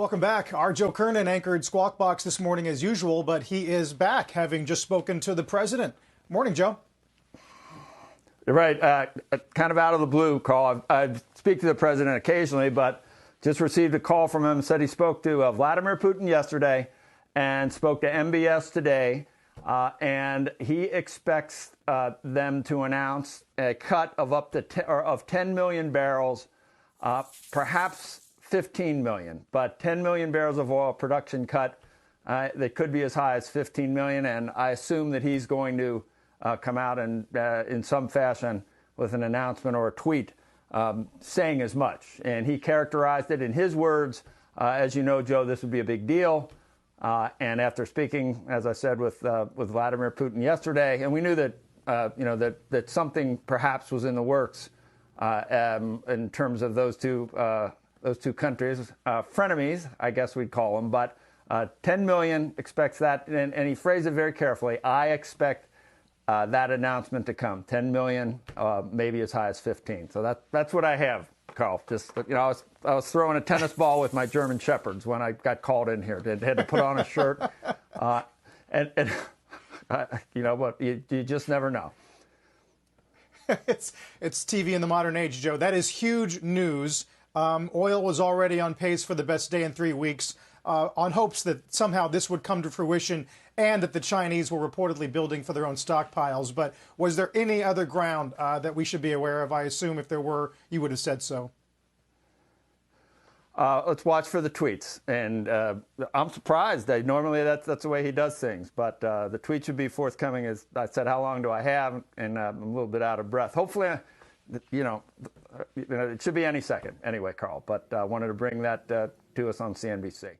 Welcome back. Our Joe Kernen anchored Squawk Box this morning as usual, but he is back, having just spoken to the president. Morning, Joe. You're right. Kind of out of the blue, Carl. I speak to the president occasionally, but just received a call from him. Said he spoke to Vladimir Putin yesterday and spoke to MBS today. And he expects them to announce a cut of up to 10 million barrels, perhaps 15 million, but 10 million barrels of oil production cut. They could be as high as 15 million. And I assume that he's going to come out and in some fashion with an announcement or a tweet saying as much. And he characterized it in his words. As you know, Joe, this would be a big deal. And after speaking, as I said, with Vladimir Putin yesterday, and we knew that that something perhaps was in the works in terms of those two countries, frenemies, I guess we'd call them. But 10 million expects that, and he phrased it very carefully. I expect that announcement to come. 10 million, maybe as high as 15. So that's what I have, Carl. Just I was throwing a tennis ball with my German shepherds when I got called in here. They had to put on a shirt, and what you just never know. It's TV in the modern age, Joe. That is huge news. Oil was already on pace for the best day in 3 weeks, on hopes that somehow this would come to fruition and that the Chinese were reportedly building for their own stockpiles. But was there any other ground that we should be aware of? I assume if there were, you would have said so. Let's watch for the tweets. And I'm surprised. Normally that's the way he does things. But the tweet should be forthcoming. As I said, how long do I have? And I'm a little bit out of breath. Hopefully, it should be any second anyway, Carl. But I wanted to bring that to us on CNBC.